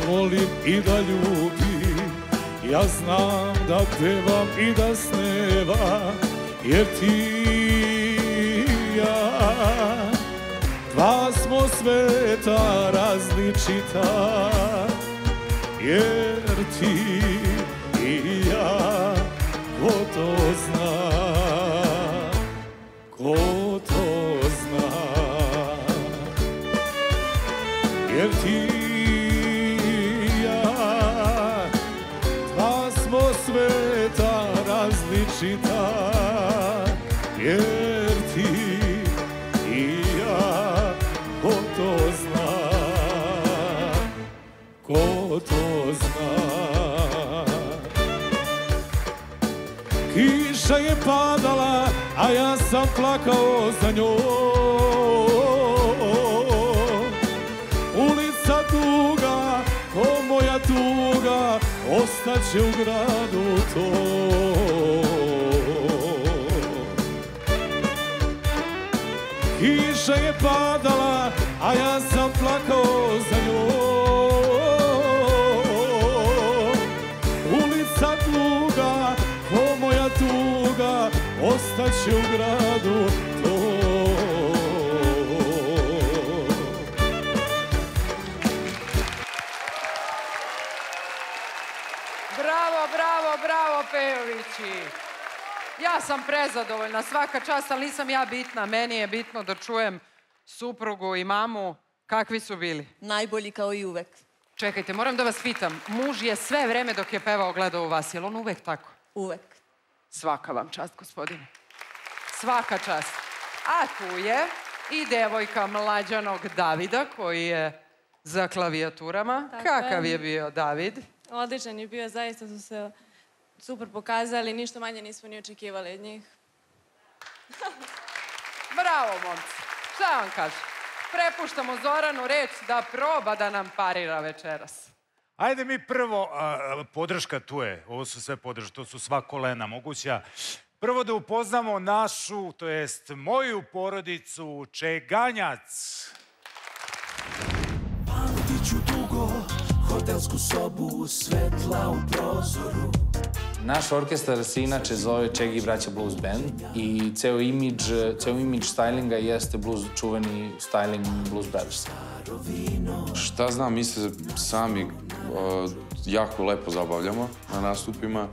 Volim i da ljubim, ja znam da pevam i da snevam, jer ti i ja, dva smo sveta različita, jer ti i ja, ko to zna, ko to zna, jer ti sveta različita, jer ti i ja, ko to zna, ko to zna. Kiša je padala, a ja sam plakao za njom. Ulica duga, ko moja tuga, ostaće u gradu tom. kiša je padala, a ja sam plakao za njom. Ulica duga, ko moja tuga, ostaće u gradu tvoj. Bravo, bravo, bravo, Pejovići. Ja sam prezadovoljna, svaka čast, ali nisam ja bitna. Meni je bitno da čujem suprugu i mamu. Kakvi su bili? Najbolji kao i uvek. Čekajte, moram da vas pitam. Muž je sve vreme dok je pevao gledao u vas. Je li on uvek tako? Uvek. Svaka vam čast, gospodine. Svaka čast. A tu je i devojka mlađanog Davida, koji je za klavijaturama. Kakav je bio David? Odličan je bio, zaista su se super pokazali, ništa manje nismo ni očekivali od njih. Bravo, momci. Šta vam kažem? Prepuštamo Zoranu reč da proba da nam parira večeras. Ajde mi prvo, podrška tu je, ovo su sve podrške, to su sva kolena moguća. Prvo da upoznamo našu, to jest moju porodicu Čeganjac. Pamtit ću dugo hotelsku sobu, svetla u prozoru. Naš orkestar se inače zove Čegi braća Blues Band i ceo imidž stylinga jeste čuveni styling Blues Brothers. Šta znam, mi se sami jako lepo zabavljamo na nastupima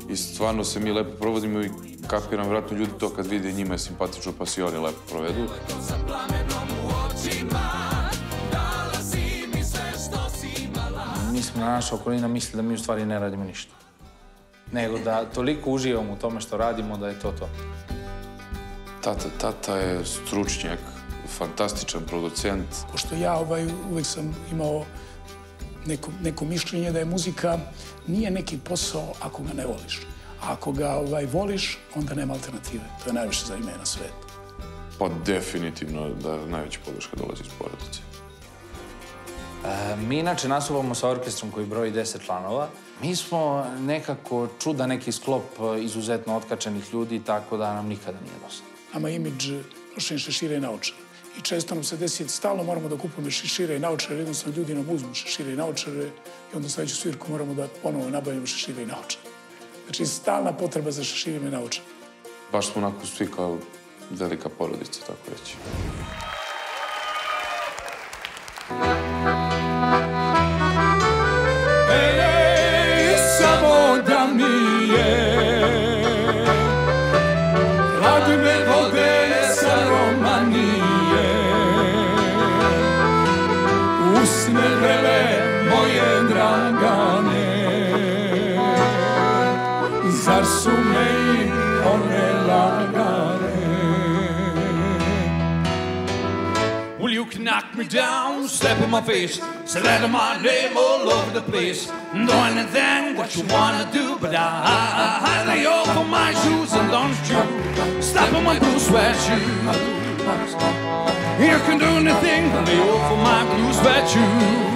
i stvarno se mi lepo provodimo i kapiram, vjerojatno ljudi to kad vide njima je simpatično pa si oni lepo provedu. Mislim, naša okolina misli da mi u stvari ne radimo ništa. Nego da toliko uživamo u tome što radimo da je to to. Tata je stručnjak, fantastičan producent. Pošto ja uvek sam imao neko mišljenje da je muzika nije neki posao ako ga ne voliš. A ako ga voliš, onda nema alternative. To je najviše za ime na svetu. Pa definitivno da najveća podrška dolazi iz porodice. Mi inače nastupamo sa orkestrom koji broji 10 članova. Mi smo nekako čuda neki sklop izuzetno otkačenih ljudi, tako da nam nikada nije dosta. Nama je imidž nošenje šešira i naočara. I često nam se desi, stalno moramo da kupujemo šešire i naočare, jednostavno ljudi nam uzmu šešire i naočare i onda sledeću svirku moramo da ponovo nabavimo šešire i naočare. Znači, stalna potreba za šeširima i naočare. Baš smo onako svi kao velika porodica, tako reći. Samo da mi je hladne vode sa Romanije, usne vrele moje dragane, zar su me i one lagane? Well, you can knock me down, step in my face, slander my name all over the place. Do anything what you wanna do, but I lay off of my shoes and don't you stop on my blue sweat shoes. You can do anything, but lay off of my blue sweat shoes.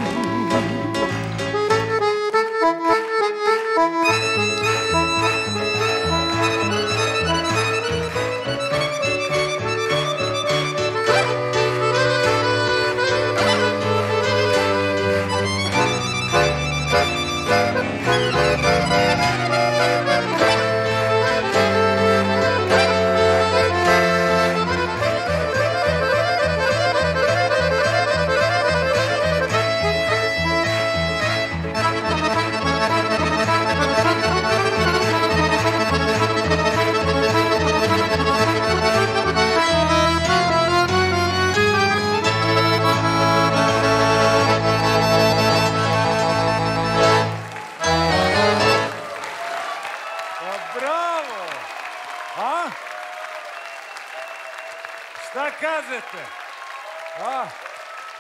Šta kažete?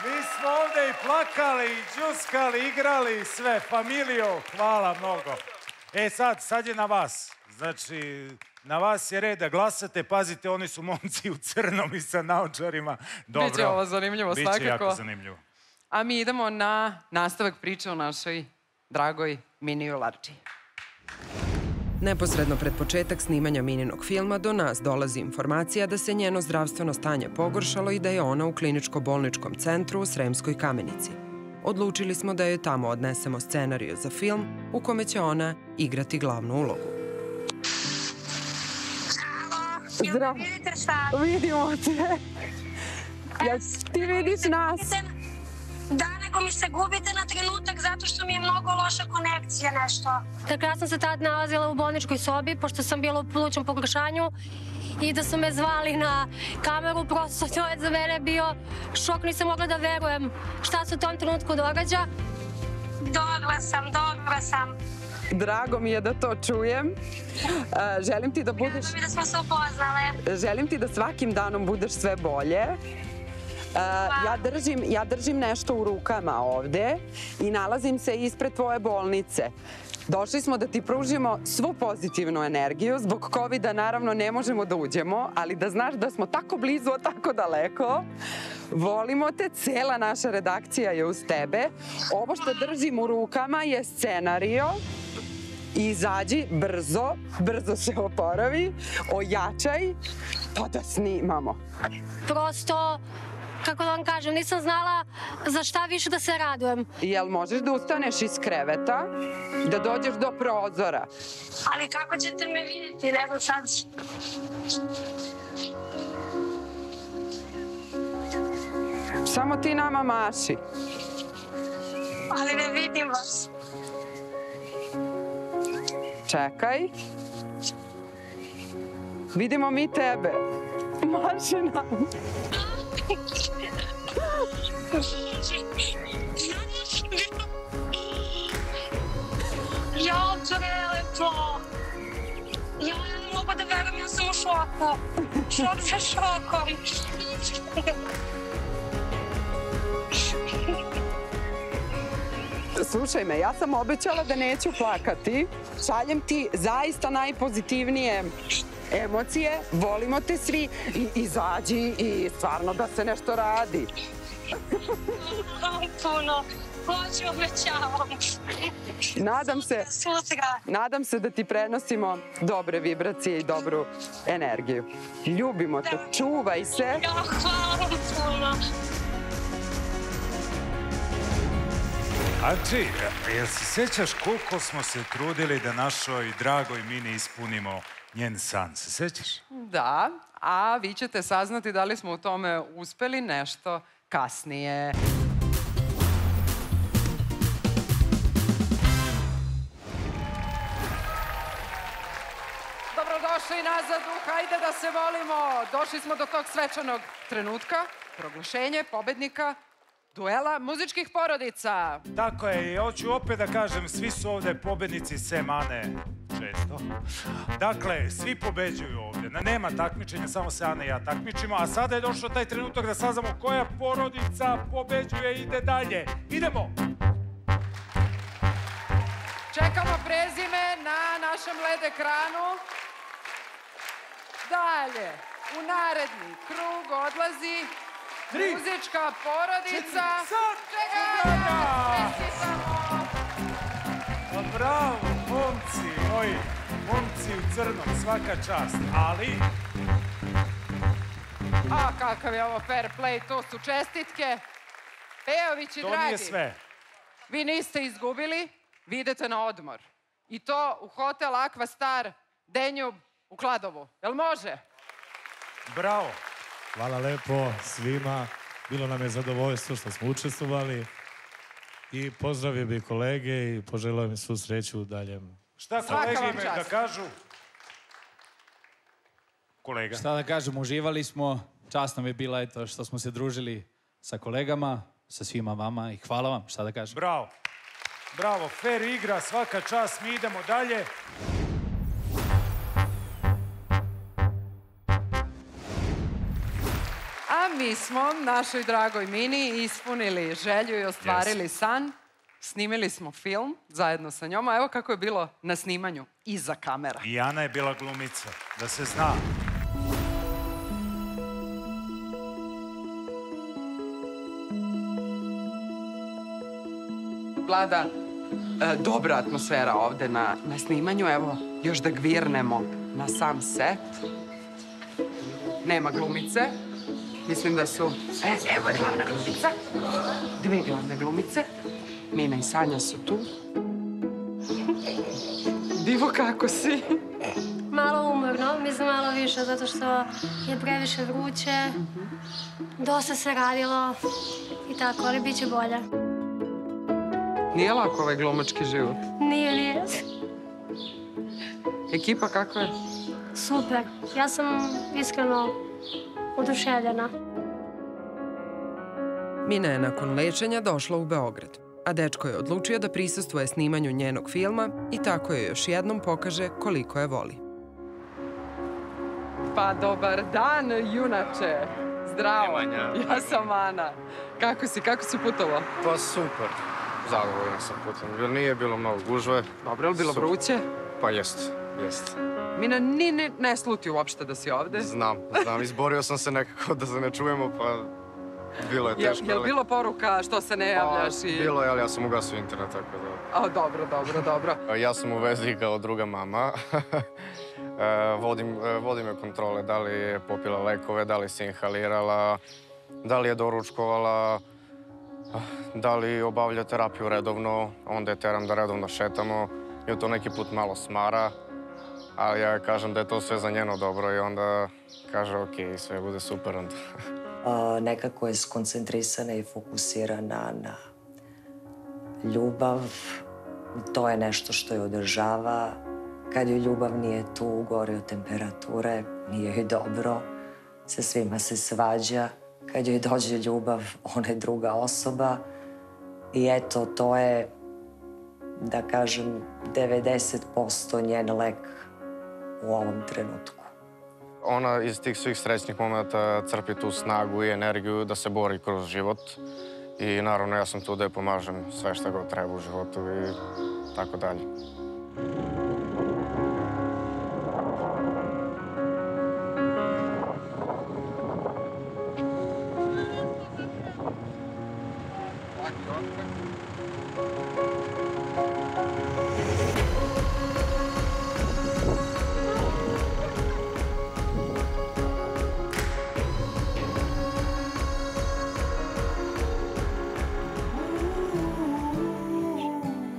Mi smo ovde i plakali, i džuskali, igrali, sve. Familijo, hvala mnogo. Sad je na vas. Znači, na vas je red da glasate. Pazite, oni su momci u crnom i sa naočarima. Dobro. Biće ovo zanimljivo, svakako. Biće jako zanimljivo. A mi idemo na nastavak priče o našoj dragoj Mini Jularči. Neposredno pred početak snimanja Mininog filma do nas dolazi informacija da se njeno zdravstveno stanje pogoršalo i da je ona u kliničko-bolničkom centru u Sremskoj Kamenici. Odlučili smo da joj tamo odnesemo scenariju za film u kome će ona igrati glavnu ulogu. Zdravo. Vidimo te. Ti vidiš nas? Da, nego mi se gubite na trenutak zato što mi je mnogo loša konekcija nešto. Dakle, ja sam se tad nalazila u bolničkoj sobi, pošto sam bila u plućnom pogoršanju i da su me zvali na kameru, prosto to je za mene bio šok, nisam mogla da verujem šta se u tom trenutku događa. Dobra sam. Drago mi je da to čujem. Želim ti da budeš... Drago mi da smo se upoznale. Želim ti da svakim danom budeš sve bolje. Ja držim nešto u rukama ovde i nalazim se ispred tvoje bolnice. Došli smo da ti pružimo svu pozitivnu energiju. Zbog COVID-a naravno ne možemo da uđemo, ali da znaš da smo tako blizu, a tako daleko. Volimo te, cela naša redakcija je uz tebe. Ovo što držim u rukama je scenario. Izađi brzo se oporavi, ojačaj, pa da snimamo. Prosto, kako da vam kažem, nisam znala za šta više da se radujem. Jel možeš da ustaneš iz kreveta, da dođeš do prozora? Ali kako ćete me vidjeti, ne znam sad. Samo ti nama maši. Ali ne vidim vas. Čekaj. Vidimo mi tebe. Maši nam. Ja, prelepo. Ja ne mogu da verujem, ja sam u šoku. Šok za šokom. Slušaj me, ja sam obećala da neću plakati. Šaljem ti zaista najpozitivnije emocije. Volimo te svi. Izađi i stvarno da se nešto radi. Puno. Hoću, obećavam. Nadam se da ti prenosimo dobre vibracije i dobru energiju. Ljubimo te. Čuvaj se. Hvala vam puno. Anči, jel se sećaš koliko smo se trudili da našoj dragoj Mini ispunimo njen san? Se sećaš? Da, a vi ćete saznati da li smo u tome uspeli nešto kasnije. Dobrodošli nazad u Hajde da se volimo. Došli smo do tog svečanog trenutka, proglašenje pobednika duela muzičkih porodica. Tako je, i hoću opet da kažem, svi su ovde pobednici sem Ane, često. Dakle, svi pobeđuju ovde, nema takmičenja, samo se Ana i ja takmičimo, a sada je došao taj trenutak da saznamo koja porodica pobeđuje i ide dalje. Idemo! Čekamo prezime na našem LED ekranu. Dalje, u naredni krug odlazi muzička porodica. Bravo, momci moji, momci u crnom, svaka čast, ali... A kakav je ovo fair play, to su čestitke. Pejovići, dragi. To nije sve. Vi niste izgubili, vi idete na odmor. I to u hotel Aqua Star Denjub u Kladovu. Jel može? Bravo. Hvala lepo svima. Bilo nam je zadovoljstvo što smo učestvovali. I pozdravio bih kolege i poželio mi svu sreću u daljem. Šta kolege imaju da kažu? Kolega. Šta da kažem, uživali smo. Čast nam je bila eto što smo se družili sa kolegama, sa svima vama i hvala vam, šta da kažem. Bravo. Bravo, fair igra, svaka čast, mi idemo dalje. A mi smo našoj dragoj Mini ispunili želju i ostvarili san. Snimili smo film zajedno sa njom, a evo kako je bilo na snimanju iza kamera. I Ana je bila glumica, da se zna. Vlada, dobra atmosfera ovde na snimanju. Evo, još da gvirnemo na sam set. Nema glumice. Mislim da su... Evo je glavna glumica. Dve glavne glumice. Mina i Sanja su tu. Divo, kako si? Malo umorno, mislim malo više, zato što je previše vruće. Dosta se radilo i tako, ali bit će bolje. Nije lako ovaj glumački život. Nije. Ekipa kako je? Super. Ja sam iskreno oduševljena. Mina je nakon lečenja došla u Beograd, a dečko je odlučio da prisustvuje snimanju njenog filma i tako je još jednom pokaže koliko je voli. Pa dobar dan, junače. Zdravo. Ja sam Ana. Kako si putovao? Pa super. Zadovoljan sam putem. Jer nije bilo mnogo gužve. Dobro, je li bilo vruće? Pa jest. Mina, ni ne sluti uopšte da si ovde. Znam. Izborio sam se nekako da se ne čujemo, pa bilo je teško. Je li bilo poruka što se ne javljaš? Bilo je, ali ja sam ugasio internet, tako da... Dobro. Ja sam u vezi kao druga mama. Vodim je kontrole, da li je popila lekove, da li se inhalirala, da li je doručkovala, da li obavlja terapiju redovno, onda je teram da redovno šetamo. I to neki put malo smara, ali ja kažem da je to sve za njeno dobro i onda kaže ok, sve bude super onda. Nekako je skoncentrisana i fokusirana na ljubav. To je nešto što je održava. Kad joj ljubav nije tu, gore od temperature, nije joj dobro. Sa svima se svađa. Kad joj dođe ljubav, ona je druga osoba. I eto, to je, da kažem, 90% njen lek u ovom trenutku. Ona iz tih svih srećnih momenta crpi tu snagu i energiju da se bori kroz život. I naravno, ja sam tu da je pomažem sve što god treba u životu i tako dalje.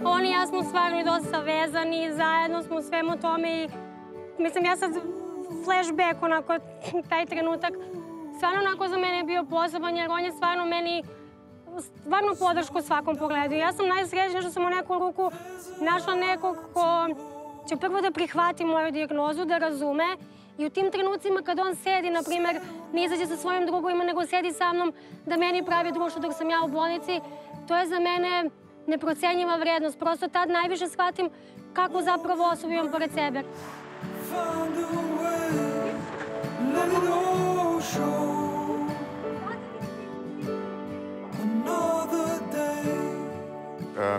Oni i ja smo stvarno dosta vezani, zajedno smo u svemu tome i mislim ja sad flashback onako taj trenutak stvarno onako za mene je bio poseban jer on je stvarno meni stvarno podršku u svakom pogledu. Ja sam najsrećnija što sam u neku ruku našla nekog ko će prvo da prihvati moju dijagnozu, da razume i u tim trenucima kad on sedi, na primjer, ne izađe sa svojim drugovima, nego sedi sa mnom da meni pravi društvo dok sam ja u bolnici, to je za mene neprocenjiva vrednost. Prosto tad najviše shvatim kakvu zapravo osobu imam pored sebe.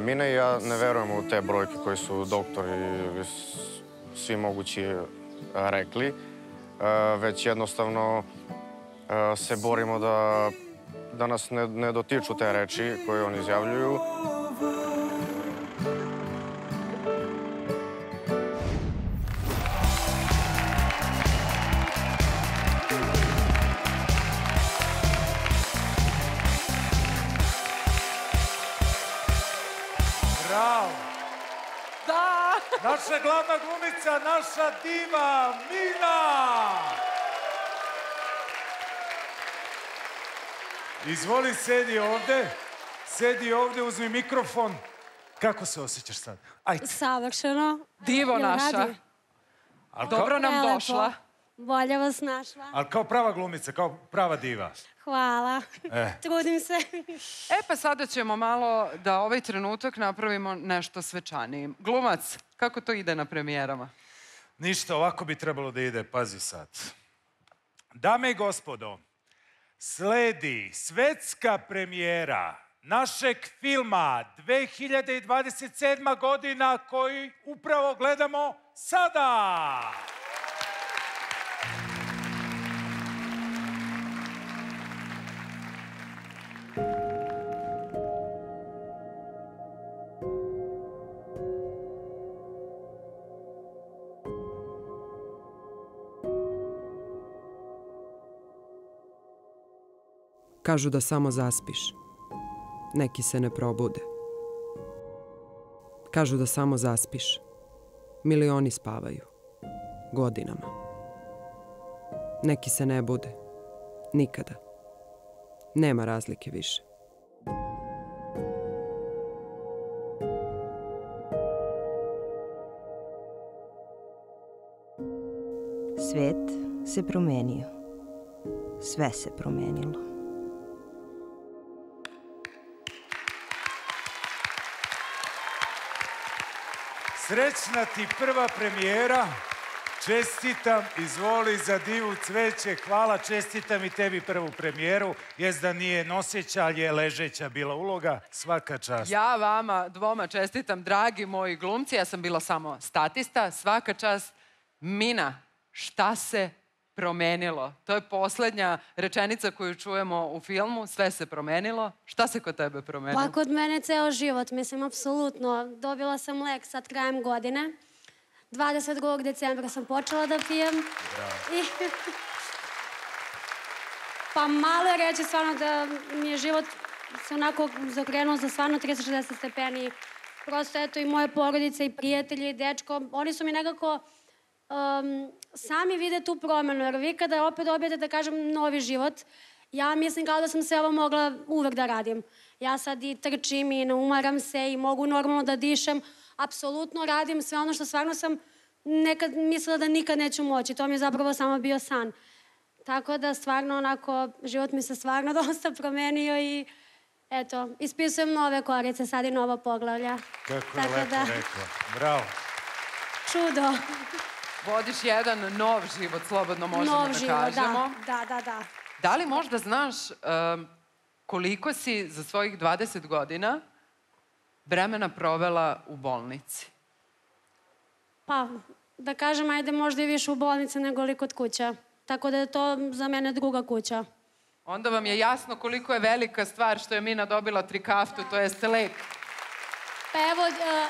Mina i ja ne verujemo u te brojke koje su doktori i svi mogući rekli, već jednostavno se borimo da nas ne dotiču te reči koje oni izjavljuju. Bravo! Da! Naša glavna glumica, naša diva, Mina! Izvoli, sedi ovde, uzmi mikrofon. Kako se osjećaš sad? Ajde. Savršeno. Divo naša. Dobro nam došla. Bolje vas našla. Ali kao prava glumica, kao prava diva. Hvala. Trudim se. Pa sada ćemo malo da ovaj trenutak napravimo nešto svečanijim. Glumac, kako to ide na premijerama? Ništa, ovako bi trebalo da ide, pazi sad. Dame i gospodo, sledi svetska premijera našeg filma 2027. godina koji upravo gledamo sada. Kažu da samo zaspiš. Neki se ne probude. Kažu da samo zaspiš. Milioni spavaju. Godinama. Neki se ne bude. Nikada. Nema razlike više. Svet se promenio. Sve se promenilo. Srećna ti prva premijera. Čestitam, izvoli za divu cveće. Hvala, čestitam i tebi prvu premijeru. Jest da nije noseća, ali je ležeća bila uloga. Svaka čast. Ja vama dvoma čestitam, dragi moji glumci. Ja sam bila samo statista. Svaka čast. Mina, šta se promenilo? To je poslednja rečenica koju čujemo u filmu. Sve se promenilo. Šta se kod tebe promenilo? Pa kod mene ceo život, mislim, apsolutno. Dobila sam lek sad krajem godine. 22. decembra sam počela da pijem. Pa malo je reći stvarno da mi je život se onako zakrenuo za stvarno 360 stepeni. Prosto eto i moje porodice i prijatelji i dečko, oni su mi nekako sami vide tu promenu, jer vi kada opet dobijete, da kažem, novi život, ja mislim kao da sam sve ovo mogla uvek da radim. Ja sad i trčim i ne umaram se i mogu normalno da dišem. Apsolutno radim sve ono što stvarno sam nekad mislila da nikad neću moći. To mi je zapravo samo bio san. Tako da stvarno onako, život mi se stvarno dosta promenio i eto, ispisujem nove korice, sad i nova poglavlja. Kako je lepo rekla. Bravo. Čudo. Vodiš jedan nov život, slobodno možemo da kažemo. Da. Da li možda znaš koliko si za svojih 20 godina vremena provela u bolnici? Pa, da kažem, ajde možda i više u bolnici nego li kod kuća. Tako da je to za mene druga kuća. Onda vam je jasno koliko je velika stvar što je Mina dobila trikaftu, to jest lek. Pa evo,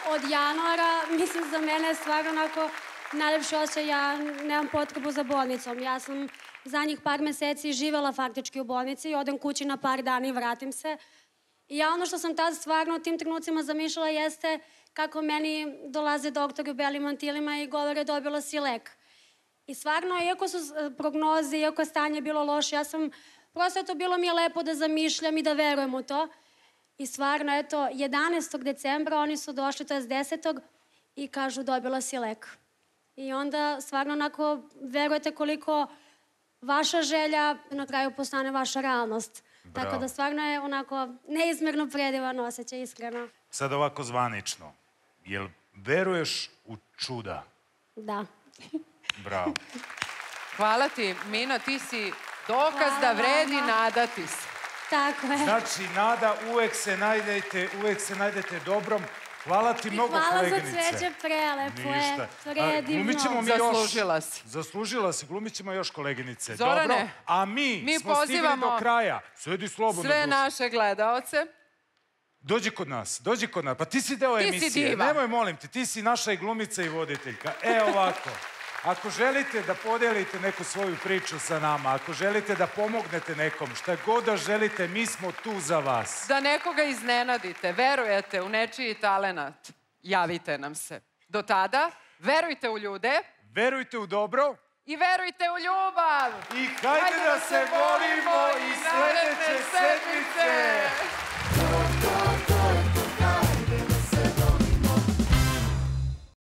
od januara, mislim, za mene je stvarno onako najlepši osjećaj, ja nemam potrebu za bolnicom. Ja sam zadnjih par meseci živela faktički u bolnici i odem kući na par dana i vratim se. I ja ono što sam tad stvarno u tim trenucima zamišljala jeste kako meni dolaze doktori u belim mantilima i govore dobila si lek. I stvarno, iako su prognoze, iako je stanje bilo loše, ja sam, prosto eto, bilo mi je lepo da zamišljam i da verujem u to. I stvarno, eto, 11. decembra oni su došli, to je 10. i kažu dobila si lek. I onda stvarno onako verujete koliko vaša želja na kraju postane vaša realnost. Tako da stvarno je onako neizmerno predivan osjećaj, iskreno. Sad ovako zvanično. Jel veruješ u čuda? Da. Bravo. Hvala ti, Mina, ti si dokaz da vredi nadati se. Tako je. Znači, nada, uvek se najdete dobrom. Hvala ti mnogo, koleginice. Hvala za cveće, prelepo je, predivno. Zaslužila si. Zaslužila si, glumit ćemo još, koleginice. Zorane, dobro, a mi smo stigli do kraja. Sedi slobodno. Sve naše gledaoce. Dođi kod nas. Pa ti si deo emisije. Ti si diva. Nemoj, molim te, ti si naša i glumica i voditeljka. Ovako. Ako želite da podelite neku svoju priču sa nama, ako želite da pomognete nekom, šta god da želite, mi smo tu za vas. Da nekoga iznenadite, verujete u nečiji talenat, javite nam se. Do tada, verujte u ljude. Verujte u dobro. I verujte u ljubav. I hajde da se volimo i sledeće sedmice.